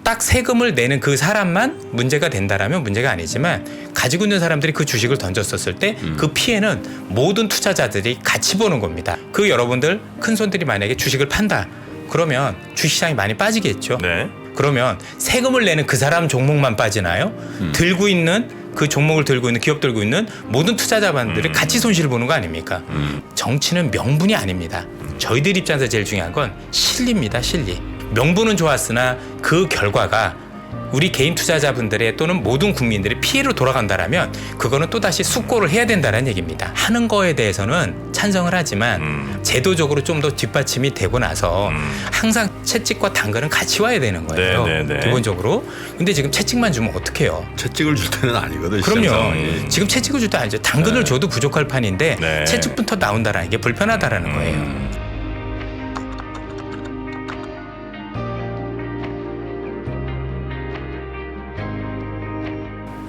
딱 세금을 내는 그 사람만 문제가 된다라면 문제가 아니지만 가지고 있는 사람들이 그 주식을 던졌었을 때 그 피해는 모든 투자자들이 같이 보는 겁니다. 그 여러분들 큰 손들이 만약에 주식을 판다. 그러면 주식시장이 많이 빠지겠죠. 네. 그러면 세금을 내는 그 사람 종목만 빠지나요? 들고 있는 그 종목을 들고 있는 기업 들고 있는 모든 투자자분들이 같이 손실을 보는 거 아닙니까? 정치는 명분이 아닙니다. 저희들 입장에서 제일 중요한 건 실리입니다. 실리. 명분은 좋았으나 그 결과가 우리 개인 투자자분들의 또는 모든 국민들의 피해로 돌아간다라면 그거는 또다시 숙고를 해야 된다는 얘기입니다. 하는 거에 대해서는 찬성을 하지만 제도적으로 좀 더 뒷받침이 되고 나서 항상 채찍과 당근은 같이 와야 되는 거예요. 네. 기본적으로. 근데 지금 채찍만 주면 어떡해요? 채찍을 줄 때는 아니거든요. 그럼요. 지금 채찍을 줄 때 아니죠. 당근을 줘도 부족할 판인데 네. 채찍부터 나온다라는 게 불편하다라는 거예요.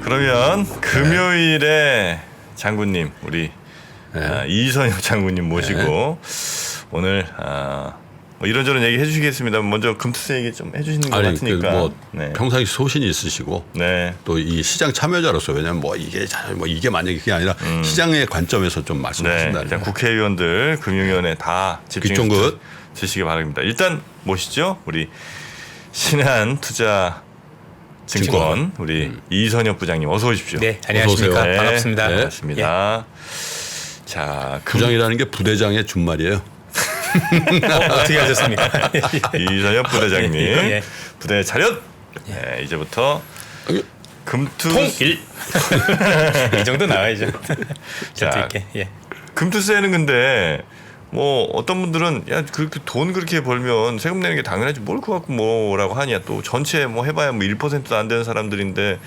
그러면 금요일에 장군님 우리 이선엽 장군님 모시고 오늘 뭐 이런저런 얘기 해주시겠습니다. 먼저 금투세 얘기 좀 해주시는 것 같으니까. 뭐 네. 평상시 소신이 있으시고 네. 또 이 시장 참여자로서 왜냐하면 뭐 이게 만약에 그게 아니라 시장의 관점에서 좀 네. 말씀하신다. 일단 국회의원들 금융위원회 다 집중해서 귀쫑긋 드시기 바랍니다. 일단 모시죠. 우리 신한 투자증권 우리 이선엽 부장님 어서 오십시오. 네, 안녕하십니까. 어서 오세요. 반갑습니다. 네, 반갑습니다. 자, 부장이라는 게 부대장의 준말이에요. 어떻게 하셨습니까? 이선엽 부대장님 예. 부대 차렷. 네, 이제부터 금투 통일. 이 정도 나와야죠. 자, 이렇게. 예. 금투세는 근데 뭐 어떤 분들은 야 그렇게 돈 그렇게 벌면 세금 내는 게 당연하지 뭘 그거 갖고 뭐라고 하냐 또 전체 뭐 해봐야 뭐 1%도 안 되는 사람들인데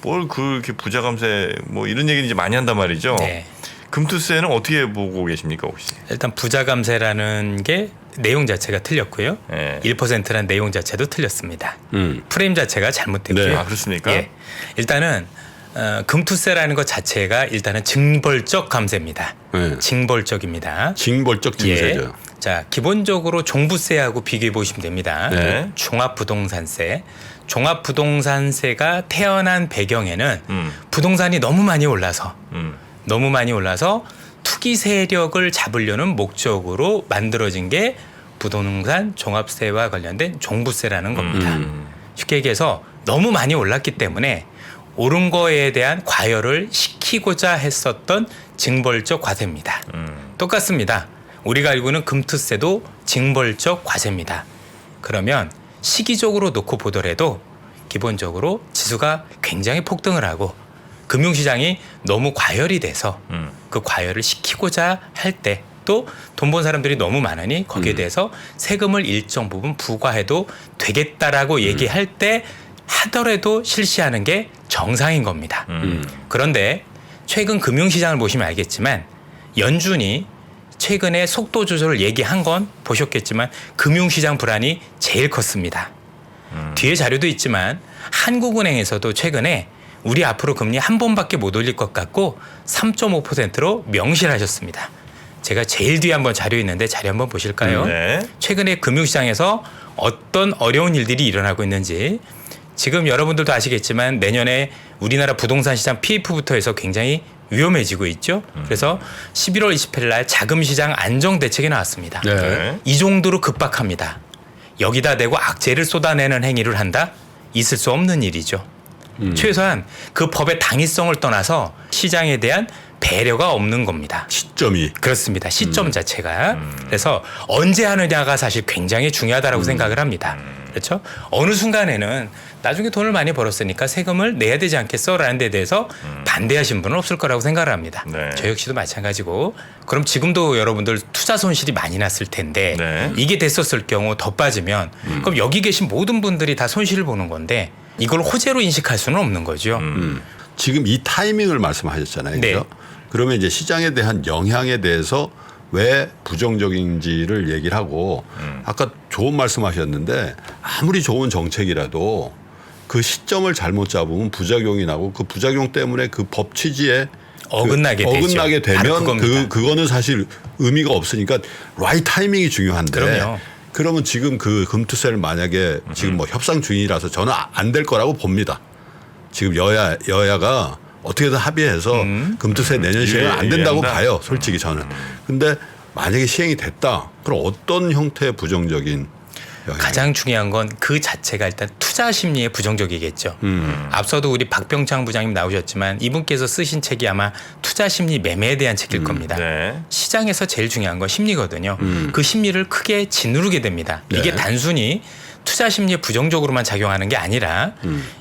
뭘 그렇게 부자 감세 뭐 이런 얘기는 이제 많이 한단 말이죠. 네. 금투세는 어떻게 보고 계십니까 혹시? 일단 부자 감세라는 게 내용 자체가 틀렸고요. 네. 1%라는 내용 자체도 틀렸습니다. 프레임 자체가 잘못됐고요. 네. 아 그렇습니까? 예. 일단은 금투세라는 것 자체가 일단은 징벌적 감세입니다. 네. 징벌적입니다. 징벌적 증세죠. 예. 자, 기본적으로 종부세하고 비교해 보시면 됩니다. 네. 종합부동산세. 종합부동산세가 태어난 배경에는 음. 부동산이 너무 많이 올라서 투기 세력을 잡으려는 목적으로 만들어진 게 부동산 종합세와 관련된 종부세라는 겁니다. 쉽게 얘기해서 너무 많이 올랐기 때문에 오른 거에 대한 과열을 시키고자 했었던 징벌적 과세입니다. 똑같습니다. 우리가 알고 있는 금투세도 징벌적 과세입니다. 그러면 시기적으로 놓고 보더라도 기본적으로 지수가 굉장히 폭등을 하고 금융시장이 너무 과열이 돼서 그 과열을 시키고자 할 때 또 돈 번 사람들이 너무 많으니 거기에 대해서 세금을 일정 부분 부과해도 되겠다라고 얘기할 때 하더라도 실시하는 게 정상인 겁니다. 그런데 최근 금융시장을 보시면 알겠지만 연준이 최근에 속도 조절을 얘기한 건 보셨겠지만 금융시장 불안이 제일 컸습니다. 뒤에 자료도 있지만 한국은행에서도 최근에 우리 앞으로 금리 한 번밖에 못 올릴 것 같고 3.5%로 명시하셨습니다. 제가 제일 뒤에 한번 자료 있는데 자료 한번 보실까요? 네. 최근에 금융시장에서 어떤 어려운 일들이 일어나고 있는지 지금 여러분들도 아시겠지만 내년에 우리나라 부동산 시장 PF부터 해서 굉장히 위험해지고 있죠. 그래서 11월 28일 날 자금시장 안정대책이 나왔습니다. 네. 이 정도로 급박합니다. 여기다 대고 악재를 쏟아내는 행위를 한다? 있을 수 없는 일이죠. 최소한 그 법의 당위성을 떠나서 시장에 대한 배려가 없는 겁니다. 시점이. 그렇습니다. 시점 자체가. 그래서 언제 하느냐가 사실 굉장히 중요하다고 생각을 합니다. 그렇죠? 어느 순간에는 나중에 돈을 많이 벌었으니까 세금을 내야 되지 않겠어라는 데 대해서 반대하신 분은 없을 거라고 생각을 합니다. 네. 저 역시도 마찬가지고 그럼 지금도 여러분들 투자 손실이 많이 났을 텐데 네. 이게 됐었을 경우 더 빠지면 그럼 여기 계신 모든 분들이 다 손실을 보는 건데 이걸 호재로 인식할 수는 없는 거죠. 지금 이 타이밍을 말씀하셨잖아요. 네. 그죠? 그러면 이제 시장에 대한 영향에 대해서 왜 부정적인지를 얘기를 하고 아까 좋은 말씀하셨는데 아무리 좋은 정책이라도 그 시점을 잘못 잡으면 부작용이 나고 그 부작용 때문에 그 법 취지에 어긋나게 어긋나게 되죠. 바로 되면 그겁니다. 그거는 사실 의미가 없으니까 라이트 타이밍이 중요한데 그럼요. 그러면 지금 그 금투세를 만약에 지금 뭐 협상 중이라서 저는 안 될 거라고 봅니다. 지금 여야가 어떻게든 합의해서 금투세 내년 시행은 안 된다고 이해한다. 봐요. 솔직히 저는. 근데 만약에 시행이 됐다. 그럼 어떤 형태의 부정적인 영향이? 가장 중요한 건 그 자체가 일단 투자 심리에 부정적이겠죠. 앞서도 우리 박병창 부장님 나오셨지만 이분께서 쓰신 책이 아마 투자 심리 매매에 대한 책일 겁니다. 네. 시장에서 제일 중요한 건 심리거든요. 그 심리를 크게 짓누르게 됩니다. 이게 네. 단순히 투자 심리에 부정적으로만 작용하는 게 아니라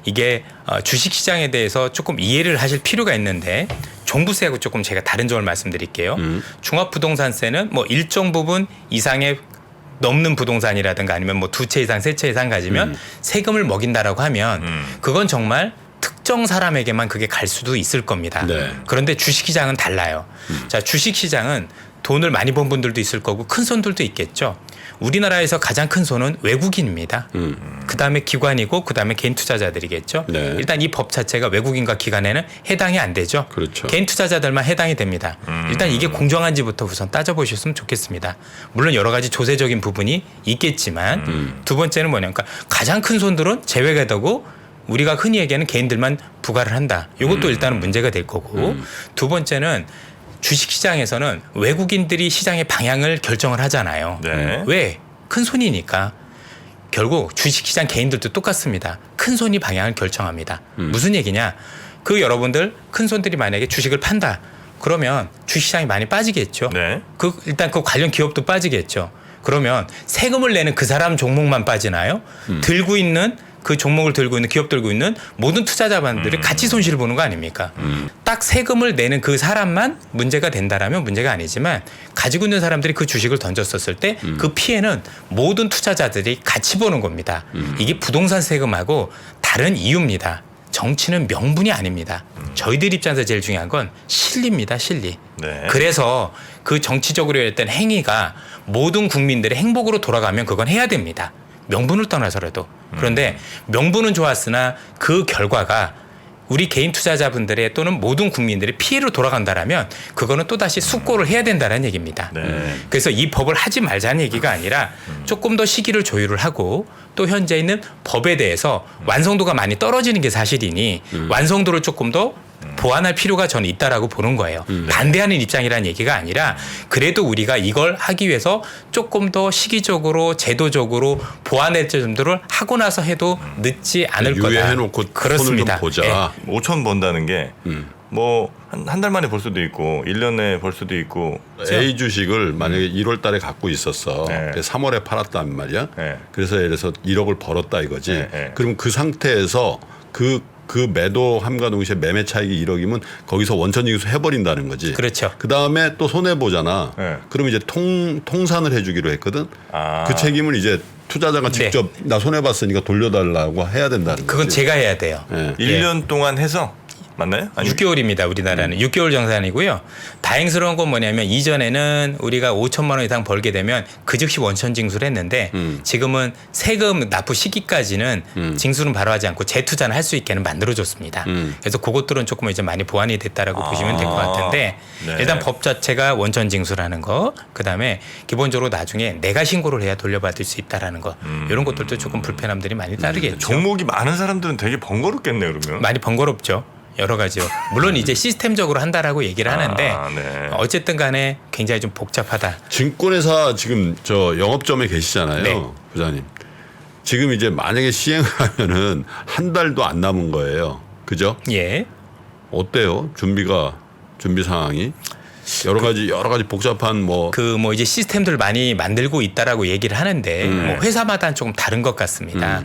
이게 주식 시장에 대해서 조금 이해를 하실 필요가 있는데 종부세하고 조금 제가 다른 점을 말씀드릴게요. 종합부동산세는 뭐 일정 부분 이상의 넘는 부동산이라든가 아니면 뭐 2채 이상, 3채 이상 가지면 세금을 먹인다라고 하면 그건 정말 특정 사람에게만 그게 갈 수도 있을 겁니다. 네. 그런데 주식시장은 달라요. 자, 주식시장은 돈을 많이 번 분들도 있을 거고 큰 손들도 있겠죠. 우리나라에서 가장 큰 손은 외국인입니다. 그다음에 기관이고 그다음에 개인 투자자들이겠죠. 네. 일단 이 법 자체가 외국인과 기관에는 해당이 안 되죠. 그렇죠. 개인 투자자들만 해당이 됩니다. 일단 이게 공정한지부터 우선 따져보셨으면 좋겠습니다. 물론 여러 가지 조세적인 부분이 있겠지만 두 번째는 뭐냐. 그러니까 가장 큰 손들은 제외가 되고 우리가 흔히 얘기하는 개인들만 부과를 한다. 이것도 일단은 문제가 될 거고 두 번째는 주식시장에서는 외국인들이 시장의 방향을 결정을 하잖아요. 네. 왜? 큰 손이니까. 결국 주식시장 개인들도 똑같습니다. 큰 손이 방향을 결정합니다. 무슨 얘기냐? 그 여러분들 큰 손들이 만약에 주식을 판다. 그러면 주식시장이 많이 빠지겠죠. 네. 일단 그 관련 기업도 빠지겠죠. 그러면 세금을 내는 그 사람 종목만 빠지나요? 들고 있는 그 종목을 들고 있는 기업 들고 있는 모든 투자자분들이 같이 손실을 보는 거 아닙니까? 딱 세금을 내는 그 사람만 문제가 된다라면 문제가 아니지만 가지고 있는 사람들이 그 주식을 던졌었을 때 그 피해는 모든 투자자들이 같이 보는 겁니다. 이게 부동산 세금하고 다른 이유입니다. 정치는 명분이 아닙니다. 저희들 입장에서 제일 중요한 건 실리입니다. 실리. 네. 그래서 그 정치적으로 했던 행위가 모든 국민들의 행복으로 돌아가면 그건 해야 됩니다. 명분을 떠나서라도. 그런데 명분은 좋았으나 그 결과가 우리 개인 투자자분들의 또는 모든 국민들의 피해로 돌아간다라면 그거는 또다시 숙고를 해야 된다는 얘기입니다. 네. 그래서 이 법을 하지 말자는 얘기가 아니라 조금 더 시기를 조율을 하고 또 현재 있는 법에 대해서 완성도가 많이 떨어지는 게 사실이니 완성도를 조금 더 보완할 필요가 저는 있다라고 보는 거예요. 반대하는 입장이라는 얘기가 아니라 그래도 우리가 이걸 하기 위해서 조금 더 시기적으로 제도적으로 보완할 점들을 하고 나서 해도 늦지 않을 거다. 유예해놓고 그렇습니다. 손을 좀 보자. 네. 5천 번다는 게 뭐 한 달 만에 벌 수도 있고 1년에 벌 수도 있고 A 주식을 만약에 1월 달에 갖고 있었어. 네. 3월에 팔았단 말이야. 네. 그래서 예를 들어서 1억을 벌었다 이거지. 네. 그럼 그 상태에서 그 매도 함과 동시에 매매 차익이 1억이면 거기서 원천징수 해버린다는 거지. 그렇죠. 그 다음에 또 손해 보잖아. 네. 그럼 이제 통산을 해주기로 했거든. 아. 그 책임을 이제 투자자가 직접 나 손해 봤으니까 돌려달라고 해야 된다는 거지. 그건 제가 해야 돼요. 네. 1년 동안 해서 맞나요? 아니 6개월입니다. 우리나라는 6개월 정산이고요. 다행스러운 건 뭐냐면 이전에는 우리가 5천만 원 이상 벌게 되면 그 즉시 원천 징수를 했는데 지금은 세금 납부 시기까지는 징수는 바로 하지 않고 재투자는 할 수 있게는 만들어줬습니다. 그래서 그것들은 조금 이제 많이 보완이 됐다라고 보시면 될 것 같은데 네. 일단 법 자체가 원천 징수라는 거, 그다음에 기본적으로 나중에 내가 신고를 해야 돌려받을 수 있다라는 거, 이런 것들도 조금 불편함들이 많이 따르겠죠. 종목이 많은 사람들은 되게 번거롭겠네요, 그러면. 많이 번거롭죠. 여러 가지요. 물론 이제 시스템적으로 한다라고 얘기를 하는데 네. 어쨌든 간에 굉장히 좀 복잡하다. 증권회사 지금 저 영업점에 계시잖아요. 네. 부장님. 지금 이제 만약에 시행을 하면은 한 달도 안 남은 거예요. 그죠? 예. 어때요? 준비 상황이 여러 가지 복잡한 뭐 그 뭐 이제 시스템들 많이 만들고 있다라고 얘기를 하는데 뭐 회사마다 조금 다른 것 같습니다.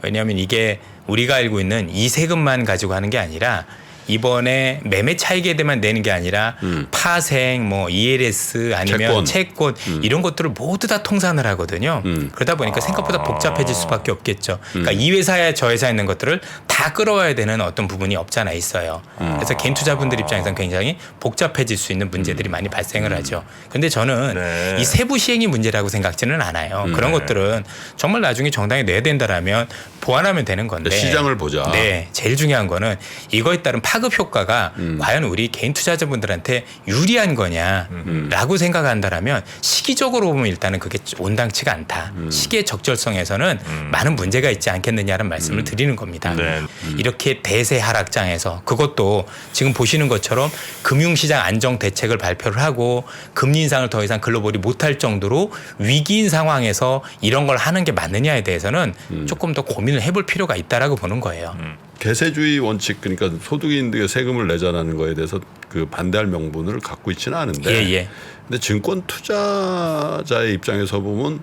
왜냐하면 이게 우리가 알고 있는 이 세금만 가지고 하는 게 아니라 이번에 매매 차익에 대만 내는 게 아니라 파생, 뭐 ELS 아니면 채권 이런 것들을 모두 다 통산을 하거든요. 그러다 보니까 생각보다 복잡해질 수밖에 없겠죠. 그러니까 이 회사에 저 회사에 있는 것들을 다 끌어와야 되는 어떤 부분이 없잖아 있어요. 그래서 개인 투자분들 입장에서는 굉장히 복잡해질 수 있는 문제들이 많이 발생을 하죠. 그런데 저는 네. 이 세부 시행이 문제라고 생각지는 않아요. 그런 것들은 정말 나중에 정당에 내야 된다라면 보완하면 되는 건데 시장을 보자. 네, 제일 중요한 거는 이거에 따른 파급 효과가 과연 우리 개인 투자자분들한테 유리한 거냐라고 생각한다라면 시기적으로 보면 일단은 그게 온당치가 않다. 시기의 적절성에서는 많은 문제가 있지 않겠느냐는 말씀을 드리는 겁니다. 네. 이렇게 대세 하락장에서 그것도 지금 보시는 것처럼 금융시장 안정 대책을 발표를 하고 금리 인상을 더 이상 글로벌이 못할 정도로 위기인 상황에서 이런 걸 하는 게 맞느냐에 대해서는 조금 더 고민을 해볼 필요가 있다라고 보는 거예요. 개세주의 원칙 그러니까 소득인들에게 세금을 내자라는 거에 대해서 그 반대할 명분을 갖고 있지는 않은데 예. 근데 증권 투자자의 입장에서 보면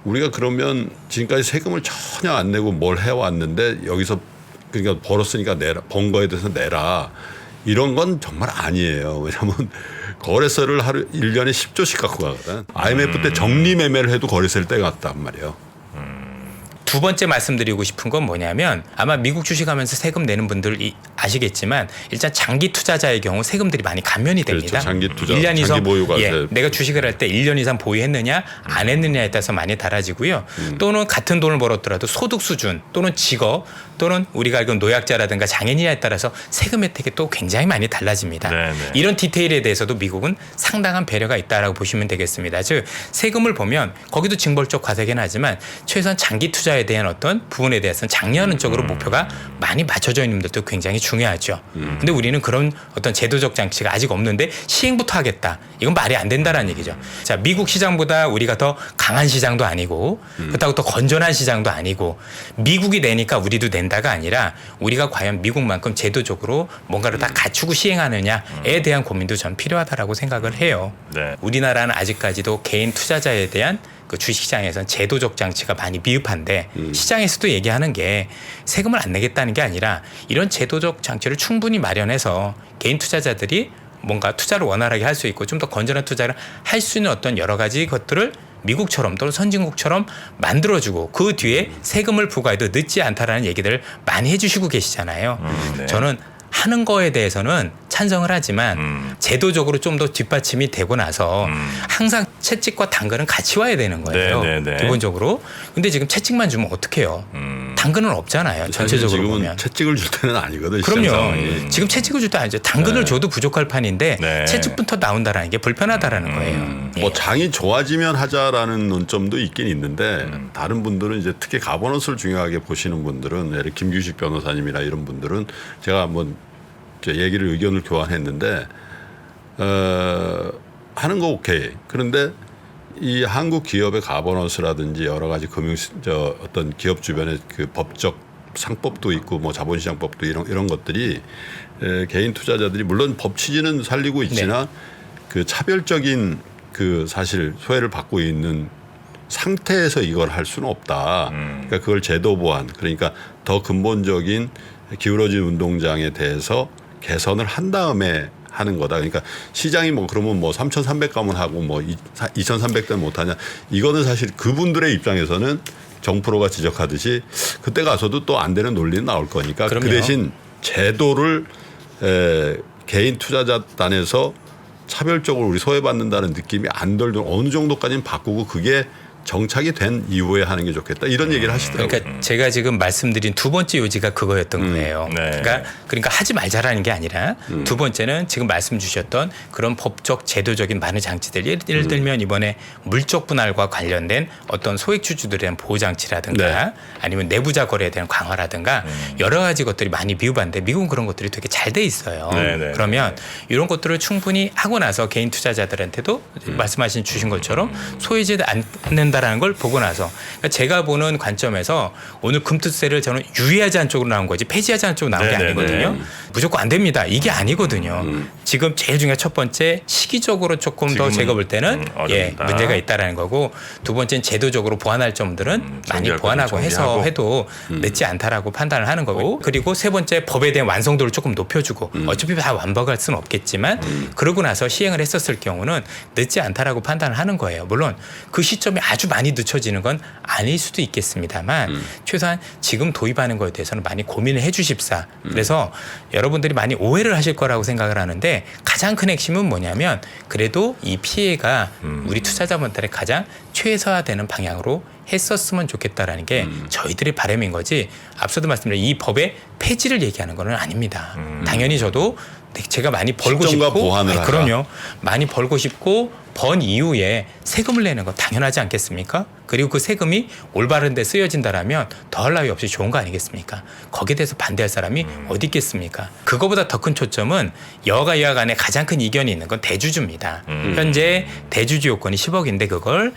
우리가 그러면 지금까지 세금을 전혀 안 내고 뭘 해왔는데 여기서 그러니까 벌었으니까 내라 번 거에 대해서 내라 이런 건 정말 아니에요. 왜냐하면 거래세를 하루 1년에 10조씩 갖고 가거든. IMF 때 정리 매매를 해도 거래세를 떼갔단 말이에요. 두 번째 말씀드리고 싶은 건 뭐냐면 아마 미국 주식하면서 세금 내는 분들 아시겠지만 일단 장기 투자자의 경우 세금들이 많이 감면이 됩니다. 그렇죠. 장기 투자, 1년 이상 장기 보유과세. 내가 주식을 할 때 1년 이상 보유했느냐 안 했느냐에 따라서 많이 달라지고요. 또는 같은 돈을 벌었더라도 소득 수준 또는 직업 또는 우리가 알고 노약자라든가 장애인에 따라서 세금 혜택이 또 굉장히 많이 달라집니다. 네네. 이런 디테일에 대해서도 미국은 상당한 배려가 있다라고 보시면 되겠습니다. 즉 세금을 보면 거기도 징벌적 과세긴 하지만 최소한 장기 투자에 대한 어떤 부분에 대해서는 장려하는적으로 목표가 많이 맞춰져 있는 것도 굉장히 중요하죠. 근데 우리는 그런 어떤 제도적 장치가 아직 없는데 시행부터 하겠다. 이건 말이 안 된다라는 얘기죠. 자, 미국 시장보다 우리가 더 강한 시장도 아니고 그렇다고 더 건전한 시장도 아니고 미국이 내니까 우리도 낸다가 아니라 우리가 과연 미국만큼 제도적으로 뭔가를 다 갖추고 시행하느냐에 대한 고민도 전 필요하다라고 생각을 해요. 네. 우리나라는 아직까지도 개인 투자자에 대한 그 주식시장에서는 제도적 장치가 많이 미흡한데 시장에서도 얘기하는 게 세금을 안 내겠다는 게 아니라 이런 제도적 장치를 충분히 마련해서 개인 투자자들이 뭔가 투자를 원활하게 할 수 있고 좀 더 건전한 투자를 할 수 있는 어떤 여러 가지 것들을 미국처럼 또는 선진국처럼 만들어주고 그 뒤에 세금을 부과해도 늦지 않다라는 얘기들을 많이 해주시고 계시잖아요. 네. 저는 하는 거에 대해서는 찬성을 하지만 제도적으로 좀 더 뒷받침이 되고 나서 항상 채찍과 당근은 같이 와야 되는 거예요. 네. 기본적으로. 근데 지금 채찍만 주면 어떡해요. 당근은 없잖아요. 전체적으로 지금은 보면. 채찍을 줄 때는 아니거든. 그럼요. 시장 상황이. 지금 채찍을 줄 때 아니죠. 당근을 줘도 부족할 판인데 네. 채찍부터 나온다라는 게 불편하다라는 거예요. 예. 뭐 장이 좋아지면 하자라는 논점도 있긴 있는데 다른 분들은 이제 특히 가버넌스를 중요하게 보시는 분들은 예를 김규식 변호사님이나 이런 분들은 제가 한번 얘기를 의견을 교환했는데 하는 거 오케이. 그런데 이 한국 기업의 가버넌스라든지 여러 가지 어떤 기업 주변의 그 법적 상법도 있고 뭐 자본시장법도 이런 것들이 개인 투자자들이 물론 법 취지는 살리고 있지만 그 차별적인 그 사실 소외를 받고 있는 상태에서 이걸 할 수는 없다. 그러니까 그걸 제도 보완 그러니까 더 근본적인 기울어진 운동장에 대해서 개선을 한 다음에 하는 거다. 그러니까 시장이 뭐 그러면 뭐 3,300 가면 하고 뭐 2,300대는 못 하냐. 이거는 사실 그분들의 입장에서는 정프로가 지적하듯이 그때 가서도 또 안 되는 논리는 나올 거니까 그럼요. 그 대신 제도를 개인 투자자단에서 차별적으로 우리 소외받는다는 느낌이 안 들도록 어느 정도까지는 바꾸고 그게 정착이 된 이후에 하는 게 좋겠다 이런 얘기를 하시더라고요. 그러니까 제가 지금 말씀드린 두 번째 요지가 그거였던 거예요. 네. 그러니까 하지 말자라는 게 아니라 두 번째는 지금 말씀 주셨던 그런 법적 제도적인 많은 장치들 예를 들면 이번에 물적 분할과 관련된 어떤 소액주주들에 대한 보호 장치라든가 네. 아니면 내부자 거래에 대한 강화라든가 여러 가지 것들이 많이 미흡한데 미국은 그런 것들이 되게 잘 돼 있어요. 네. 그러면 이런 것들을 충분히 하고 나서 개인 투자자들한테도 말씀하신 주신 것처럼 소외지 않는다라는 걸 보고 나서 그러니까 제가 보는 관점에서 오늘 금투세를 저는 유예하지 않은 쪽으로 나온 거지 폐지하지 않은 쪽으로 나온 게 아니거든요. 무조건 안 됩니다. 이게 아니거든요. 지금 제일 중요한 첫 번째 시기적으로 조금 더 제가 볼 때는 어렵다. 문제가 있다라는 거고 두 번째는 제도적으로 보완할 점들은 많이 정리할 보완하고 것은 해서 정리하고. 해도 늦지 않다라고 판단을 하는 거고 그리고 세 번째 법에 대한 완성도를 조금 높여주고 어차피 다 완벽할 수는 없겠지만 그러고 나서 시행을 했었을 경우는 늦지 않다라고 판단을 하는 거예요. 물론 그 시점이 아주 많이 늦춰지는 건 아닐 수도 있겠습니다만 최소한 지금 도입하는 거에 대해서는 많이 고민을 해 주십사. 그래서 여러분들이 많이 오해를 하실 거라고 생각을 하는데 가장 큰 핵심은 뭐냐면 그래도 이 피해가 우리 투자자분들의 가장 최소화되는 방향으로 했었으면 좋겠다라는 게 저희들의 바람인 거지 앞서도 말씀드린 이 법의 폐지를 얘기하는 건 아닙니다. 당연히 저도 제가 많이 벌고 시점과 싶고 보완을 하자. 그럼요. 많이 벌고 싶고 번 이후에 세금을 내는 거 당연하지 않겠습니까? 그리고 그 세금이 올바른 데 쓰여진다라면 더할 나위 없이 좋은 거 아니겠습니까? 거기에 대해서 반대할 사람이 어디 있겠습니까? 그거보다 더 큰 초점은 여가 여야 간에 가장 큰 이견이 있는 건 대주주입니다. 현재 대주주 요건이 10억인데 그걸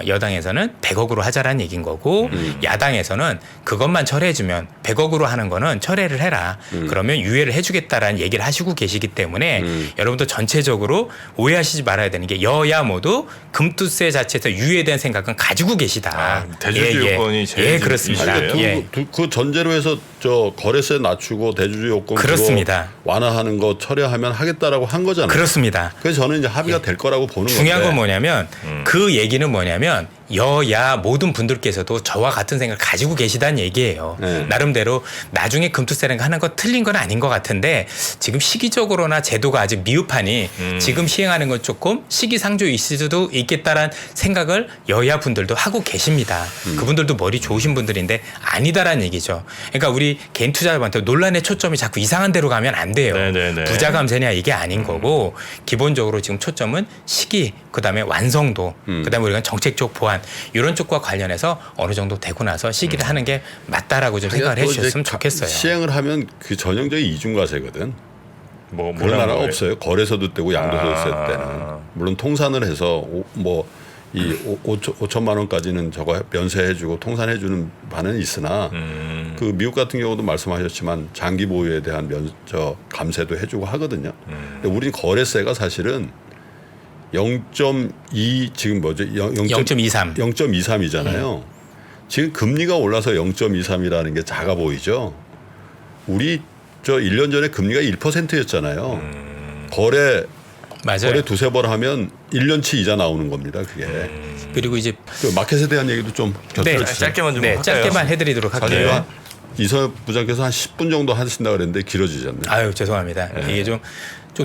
여당에서는 100억으로 하자라는 얘기인 거고 야당에서는 그것만 철회해주면 100억으로 하는 거는 철회를 해라. 그러면 유예를 해주겠다라는 얘기를 하시고 계시기 때문에 여러분도 전체적으로 오해하시지 말아야 되는 게 여야 모두 금투세 자체에서 유예된 생각은 가지고 계시다. 대주주 요건이 제일 그렇습니다. 이슈예요? 예. 그 전제로 해서 저 거래세 낮추고 대주주 요건 그렇습니다. 그거 완화하는 거 철회하면 하겠다라고 한 거잖아요. 그렇습니다. 그래서 저는 이제 합의가 될 거라고 보는 중요한 건데. 건 뭐냐면 그 얘기는 뭐냐면 여야 모든 분들께서도 저와 같은 생각을 가지고 계시다는 얘기예요. 네. 나름대로 나중에 금투세는 하는 거 틀린 건 아닌 것 같은데 지금 시기적으로나 제도가 아직 미흡하니 지금 시행하는 건 조금 시기상조일 수도 있겠다라는 생각을 여야 분들도 하고 계십니다. 그분들도 머리 좋으신 분들인데 아니다라는 얘기죠. 그러니까 우리 개인 투자자분한테 논란의 초점이 자꾸 이상한 데로 가면 안 돼요. 네네네. 부자 감세냐 이게 아닌 거고 기본적으로 지금 초점은 시기 그다음에 완성도 그다음에 우리가 정책적 보완 이런 쪽과 관련해서 어느 정도 되고 나서 시기를 하는 게 맞다라고 좀 생각을 그러니까 또 해주셨으면 이제 좋겠어요. 시행을 하면 그 전형적인 이중과세거든. 그런 뭐라는 나라가 거예요? 없어요. 거래소도 떼고 양도소득세 때는. 물론 통산을 해서 이 5천만 원까지는 저거 면세해주고 통산해주는 바는 있으나 그 미국 같은 경우도 말씀하셨지만 장기 보유에 대한 감세도 해주고 하거든요. 근데 우리 거래세가 사실은 0.2 지금 뭐죠? 0.23. 0.23이잖아요. 지금 금리가 올라서 0.23이라는 게 작아 보이죠. 우리 저 1년 전에 금리가 1%였잖아요. 거래 맞아요. 두세 번 하면 1년치 이자 나오는 겁니다. 그게. 그리고 이제 그 마켓에 대한 얘기도 좀 곁들여 주세요. 짧게만 좀 할까요? 짧게만 해드리도록 할게요. 저희가 이서엽 부장께서 한 10분 정도 하신다 그랬는데 길어지셨네요. 아유 죄송합니다. 이게 좀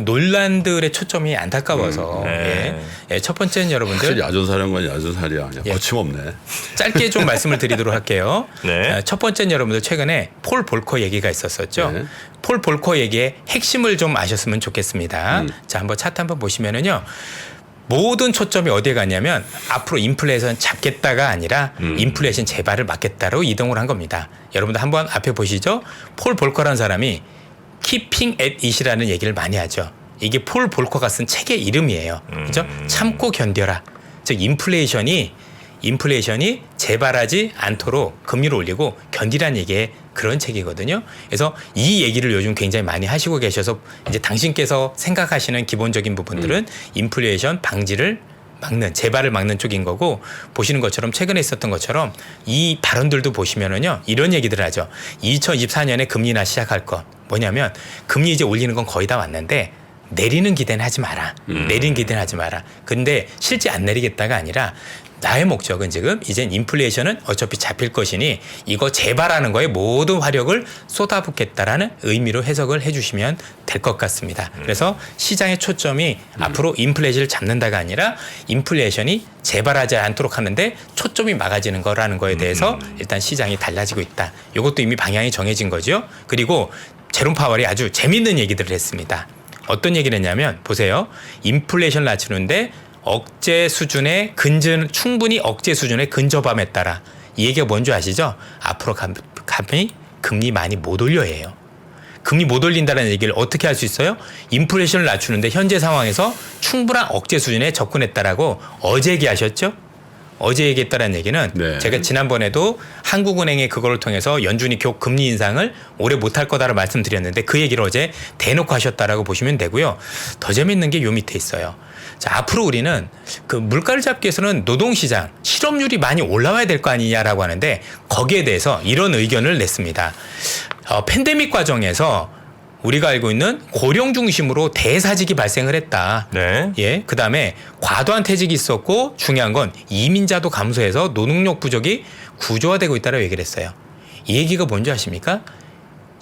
논란들의 초점이 안타까워서 네. 예, 첫 번째는 여러분들 사실 야전사령관이 야전살이야. 그냥 예. 거침없네. 짧게 좀 말씀을 드리도록 할게요. 네. 첫 번째는 여러분들 최근에 폴 볼커 얘기가 있었었죠. 네. 폴 볼커 얘기의 핵심을 좀 아셨으면 좋겠습니다. 자, 한번 차트 한번 보시면은요. 모든 초점이 어디에 갔냐면 앞으로 인플레이션 잡겠다가 아니라 인플레이션 재발을 막겠다로 이동을 한 겁니다. 여러분들 한번 앞에 보시죠. 폴 볼커라는 사람이 Keeping at it이라는 얘기를 많이 하죠. 이게 폴 볼커가 쓴 책의 이름이에요. 그죠? 참고 견뎌라. 즉 인플레이션이 재발하지 않도록 금리를 올리고 견디라는 얘기의 그런 책이거든요. 그래서 이 얘기를 요즘 굉장히 많이 하시고 계셔서 이제 당신께서 생각하시는 기본적인 부분들은 인플레이션 방지를 막는 재발을 막는 쪽인 거고 보시는 것처럼 최근에 있었던 것처럼 이 발언들도 보시면은요 이런 얘기들을 하죠. 2024년에 금리 인하 시작할 것 뭐냐면 금리 이제 올리는 건 거의 다 왔는데 내리는 기대는 하지 마라. 내리는 기대는 하지 마라. 근데 실제 안 내리겠다가 아니라 나의 목적은 지금 이젠 인플레이션은 어차피 잡힐 것이니 이거 재발하는 거에 모든 화력을 쏟아붓겠다라는 의미로 해석을 해주시면 될 것 같습니다. 그래서 시장의 초점이 앞으로 인플레이션을 잡는다가 아니라 인플레이션이 재발하지 않도록 하는데 초점이 막아지는 거라는 거에 대해서 일단 시장이 달라지고 있다. 이것도 이미 방향이 정해진 거죠. 그리고 제롬 파월이 아주 재밌는 얘기들을 했습니다. 어떤 얘기를 했냐면 보세요. 인플레이션을 낮추는데 충분히 억제 수준에 근접함에 따라 이 얘기가 뭔지 아시죠? 앞으로 금리 많이 못 올려예요. 금리 못 올린다는 얘기를 어떻게 할 수 있어요? 인플레이션을 낮추는데 현재 상황에서 충분한 억제 수준에 접근했다라고 어제 얘기하셨죠? 어제 얘기했다는 얘기는 네. 제가 지난번에도 한국은행의 그거를 통해서 연준이 금리 인상을 올해 못할 거다라고 말씀드렸는데 그 얘기를 어제 대놓고 하셨다라고 보시면 되고요. 더 재밌는 게 요 밑에 있어요. 자, 앞으로 우리는 그 물가를 잡기 위해서는 노동시장 실업률이 많이 올라와야 될 거 아니냐라고 하는데 거기에 대해서 이런 의견을 냈습니다. 팬데믹 과정에서 우리가 알고 있는 고령 중심으로 대사직이 발생을 했다. 네. 예, 그 다음에 과도한 퇴직이 있었고 중요한 건 이민자도 감소해서 노동력 부족이 구조화되고 있다라고 얘기를 했어요. 이 얘기가 뭔지 아십니까?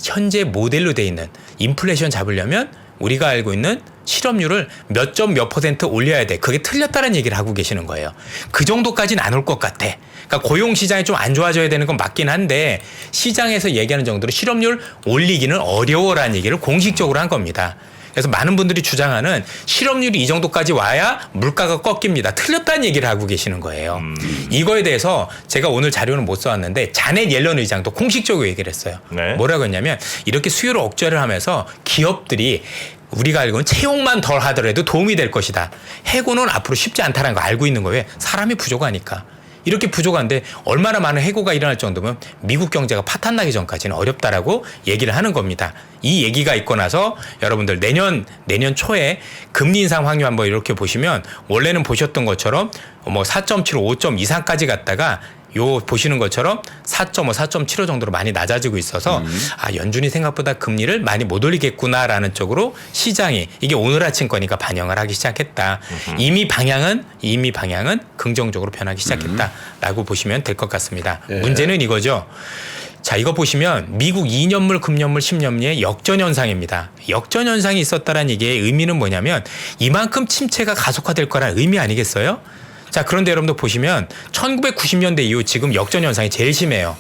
현재 모델로 돼 있는 인플레이션 잡으려면 우리가 알고 있는 실업률을 몇 점 몇 퍼센트 올려야 돼. 그게 틀렸다는 얘기를 하고 계시는 거예요. 그 정도까지는 안 올 것 같아. 그러니까 고용 시장이 좀 안 좋아져야 되는 건 맞긴 한데 시장에서 얘기하는 정도로 실업률 올리기는 어려워라는 얘기를 공식적으로 한 겁니다. 그래서 많은 분들이 주장하는 실업률이 이 정도까지 와야 물가가 꺾입니다. 틀렸다는 얘기를 하고 계시는 거예요. 이거에 대해서 제가 오늘 자료는 못 써왔는데 자넷 옐런 의장도 공식적으로 얘기를 했어요. 네. 뭐라고 했냐면 이렇게 수요를 억제를 하면서 기업들이 우리가 알고는 채용만 덜 하더라도 도움이 될 것이다. 해고는 앞으로 쉽지 않다는 거 알고 있는 거예요. 사람이 부족하니까. 이렇게 부족한데 얼마나 많은 해고가 일어날 정도면 미국 경제가 파탄 나기 전까지는 어렵다라고 얘기를 하는 겁니다. 이 얘기가 있고 나서 여러분들 내년 초에 금리 인상 확률 한번 이렇게 보시면 원래는 보셨던 것처럼 뭐 4.75, 5점 이상까지 갔다가 요 보시는 것처럼 4.5, 4.75 정도로 많이 낮아지고 있어서 아 연준이 생각보다 금리를 많이 못 올리겠구나라는 쪽으로 시장이 이게 오늘 아침 거니까 반영을 하기 시작했다. 이미 방향은 긍정적으로 변하기 시작했다라고 보시면 될 것 같습니다. 문제는 이거죠. 자, 이거 보시면 미국 2년물, 금년물, 10년물의 역전 현상입니다. 역전 현상이 있었다는 얘기의 의미는 뭐냐면 이만큼 침체가 가속화될 거라는 의미 아니겠어요? 자, 그런데 여러분들 보시면 1990년대 이후 지금 역전 현상이 제일 심해요.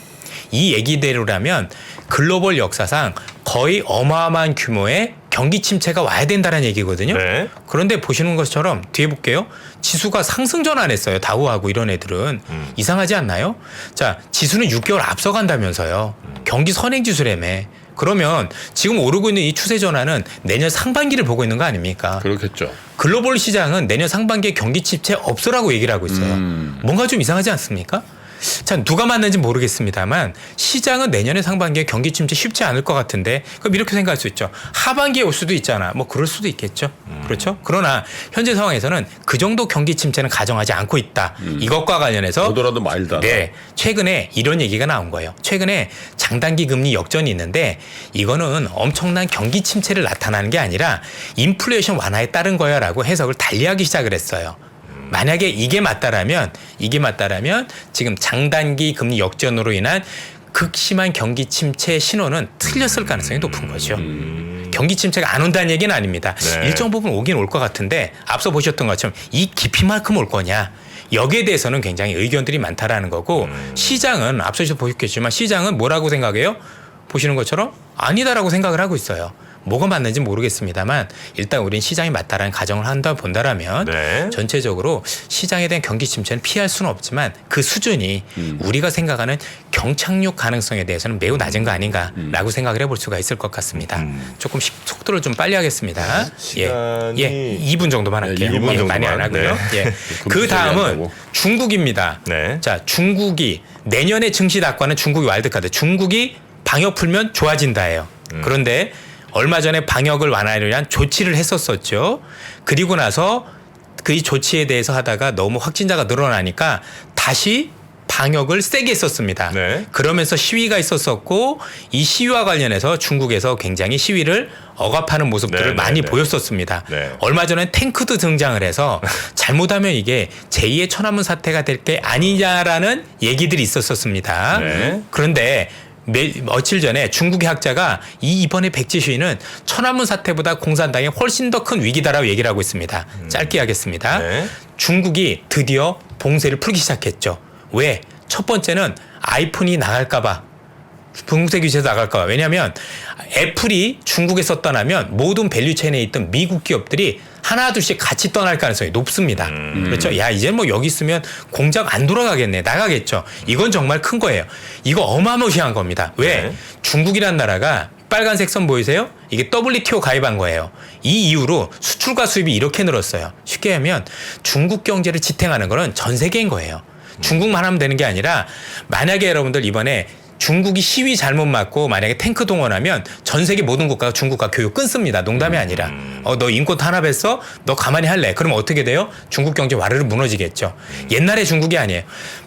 이 얘기대로라면 글로벌 역사상 거의 어마어마한 규모의 경기 침체가 와야 된다는 얘기거든요. 네. 그런데 보시는 것처럼 뒤에 볼게요. 지수가 상승 전환했어요. 다우하고 이런 애들은. 이상하지 않나요? 자, 지수는 6개월 앞서간다면서요. 경기 선행지수라며. 그러면 지금 오르고 있는 이 추세 전환은 내년 상반기를 보고 있는 거 아닙니까? 그렇겠죠. 글로벌 시장은 내년 상반기에 경기 침체 없으라고 얘기를 하고 있어요. 뭔가 좀 이상하지 않습니까? 자, 누가 맞는지 모르겠습니다만 시장은 내년에 상반기에 경기 침체 쉽지 않을 것 같은데 그럼 이렇게 생각할 수 있죠. 하반기에 올 수도 있잖아. 뭐 그럴 수도 있겠죠. 그렇죠? 그러나 현재 상황에서는 그 정도 경기 침체는 가정하지 않고 있다. 이것과 관련해서 보더라도 마일드하다. 네, 최근에 이런 얘기가 나온 거예요. 최근에 장단기 금리 역전이 있는데 이거는 엄청난 경기 침체를 나타나는 게 아니라 인플레이션 완화에 따른 거야라고 해석을 달리하기 시작을 했어요. 만약에 이게 맞다라면 지금 장단기 금리 역전으로 인한 극심한 경기 침체 신호는 틀렸을 가능성이 높은 거죠. 경기 침체가 안 온다는 얘기는 아닙니다. 네. 일정 부분 오긴 올 것 같은데 앞서 보셨던 것처럼 이 깊이만큼 올 거냐. 여기에 대해서는 굉장히 의견들이 많다라는 거고 시장은 앞서서 보셨겠지만 시장은 뭐라고 생각해요? 보시는 것처럼 아니다라고 생각을 하고 있어요. 뭐가 맞는지 모르겠습니다만 일단 우린 시장이 맞다라는 가정을 한다 본다라면 네. 전체적으로 시장에 대한 경기 침체는 피할 수는 없지만 그 수준이 우리가 생각하는 경착륙 가능성에 대해서는 매우 낮은 거 아닌가라고 생각을 해볼 수가 있을 것 같습니다. 조금 속도를 좀 빨리 하겠습니다. 시간이 2분 정도만 할게요. 2분 정도만. 많이 안 하고요. 네. 예. 그 다음은 중국입니다. 네. 자, 중국이 내년에 증시 낙관은 중국이 와일드카드. 중국이 방역 풀면 좋아진다예요. 그런데 얼마 전에 방역을 완화하기 위한 조치를 했었었죠. 그리고 나서 그 조치에 대해서 하다가 너무 확진자가 늘어나니까 다시 방역을 세게 했었습니다. 네. 그러면서 시위가 있었었고 이 시위와 관련해서 중국에서 굉장히 시위를 억압하는 모습들을 네, 많이 네, 네. 보였었습니다. 네. 얼마 전에 탱크도 등장을 해서 잘못하면 이게 제2의 천안문 사태가 될 게 아니냐라는 얘기들이 있었었습니다. 네. 그런데 며칠 전에 중국의 학자가 이번에 백지 시위는 천안문 사태보다 공산당에 훨씬 더 큰 위기다라고 얘기를 하고 있습니다. 짧게 하겠습니다. 네. 중국이 드디어 봉쇄를 풀기 시작했죠. 왜? 첫 번째는 아이폰이 나갈까 봐. 봉쇄 규제에서 나갈까 봐. 왜냐하면 애플이 중국에서 떠나면 모든 밸류체인에 있던 미국 기업들이 하나둘씩 같이 떠날 가능성이 높습니다. 그렇죠? 야, 이제 뭐 여기 있으면 공장 안 돌아가겠네. 나가겠죠. 이건 정말 큰 거예요. 이거 어마무시한 겁니다. 왜? 네. 중국이란 나라가 빨간색 선 보이세요? 이게 WTO 가입한 거예요. 이 이후로 수출과 수입이 이렇게 늘었어요. 쉽게 하면 중국 경제를 지탱하는 거는 전 세계인 거예요. 중국만 하면 되는 게 아니라 만약에 여러분들 이번에 중국이 시위 잘못 맞고 만약에 탱크 동원하면 전 세계 모든 국가가 중국과 교육 끊습니다. 농담이 아니라. 너 인권 탄압했어? 너 가만히 할래? 그러면 어떻게 돼요? 중국 경제 와르르 무너지겠죠. 옛날에 중국이 아니에요.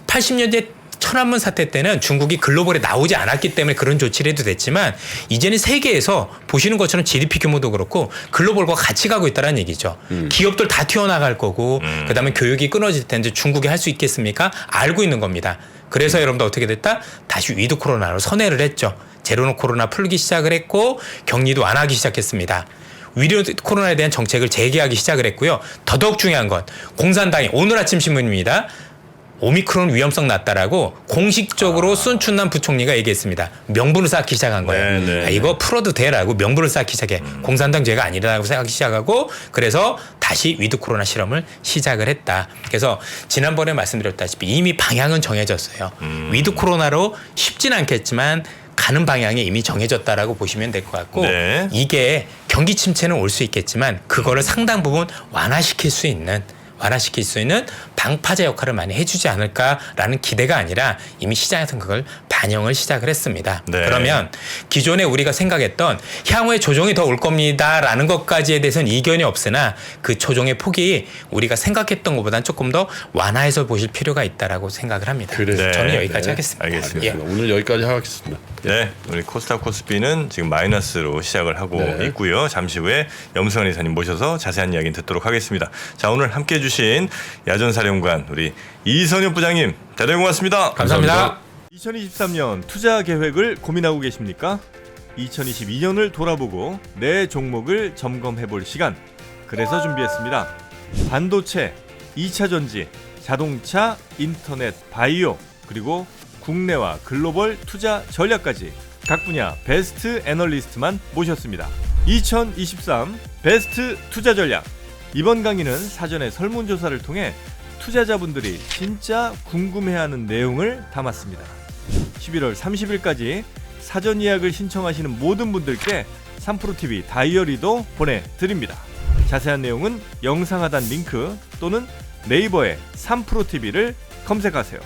80년대 천안문 사태 때는 중국이 글로벌에 나오지 않았기 때문에 그런 조치를 해도 됐지만 이제는 세계에서 보시는 것처럼 GDP 규모도 그렇고 글로벌과 같이 가고 있다는 얘기죠. 기업들 다 튀어나갈 거고 그다음에 교육이 끊어질 텐데 중국이 할 수 있겠습니까? 알고 있는 겁니다. 그래서 여러분들 어떻게 됐다? 다시 위드 코로나로 선회를 했죠. 제로 코로나 풀기 시작을 했고 격리도 안 하기 시작했습니다. 위드 코로나에 대한 정책을 재개하기 시작을 했고요. 더더욱 중요한 건 공산당이 오늘 아침 신문입니다. 오미크론 위험성 낮다라고 공식적으로 순춘남 부총리가 얘기했습니다. 명분을 쌓기 시작한 거예요. 네. 이거 풀어도 돼라고 명분을 쌓기 시작해. 공산당 죄가 아니라고 생각하기 시작하고 그래서 다시 위드 코로나 실험을 시작을 했다. 그래서 지난번에 말씀드렸다시피 이미 방향은 정해졌어요. 위드 코로나로 쉽진 않겠지만 가는 방향이 이미 정해졌다라고 보시면 될 것 같고 네. 이게 경기 침체는 올 수 있겠지만 그거를 상당 부분 완화시킬 수 있는 방파제 역할을 많이 해주지 않을까라는 기대가 아니라 이미 시장에서는 그걸 반영을 시작을 했습니다. 네. 그러면 기존에 우리가 생각했던 향후에 조정이 더 올 겁니다라는 것까지에 대해서는 이견이 없으나 그 조정의 폭이 우리가 생각했던 것보다는 조금 더 완화해서 보실 필요가 있다라고 생각을 합니다. 그래요. 저는 여기까지 하겠습니다. 알겠습니다. 예. 오늘 여기까지 하겠습니다. 네, 우리 코스닥 코스피는 지금 마이너스로 시작을 하고 네. 있고요. 잠시 후에 염승환 이사님 모셔서 자세한 이야기 듣도록 하겠습니다. 자, 오늘 함께해 주신 야전사령관 우리 이선엽 부장님 대단히 고맙습니다. 감사합니다. 2023년 투자 계획을 고민하고 계십니까? 2022년을 돌아보고 내 종목을 점검해 볼 시간. 그래서 준비했습니다. 반도체, 2차 전지, 자동차, 인터넷, 바이오, 그리고 국내와 글로벌 투자 전략까지 각 분야 베스트 애널리스트만 모셨습니다. 2023 베스트 투자 전략. 이번 강의는 사전에 설문조사를 통해 투자자분들이 진짜 궁금해하는 내용을 담았습니다. 11월 30일까지 사전 예약을 신청하시는 모든 분들께 3프로TV 다이어리도 보내드립니다. 자세한 내용은 영상 하단 링크 또는 네이버에 3프로TV를 검색하세요.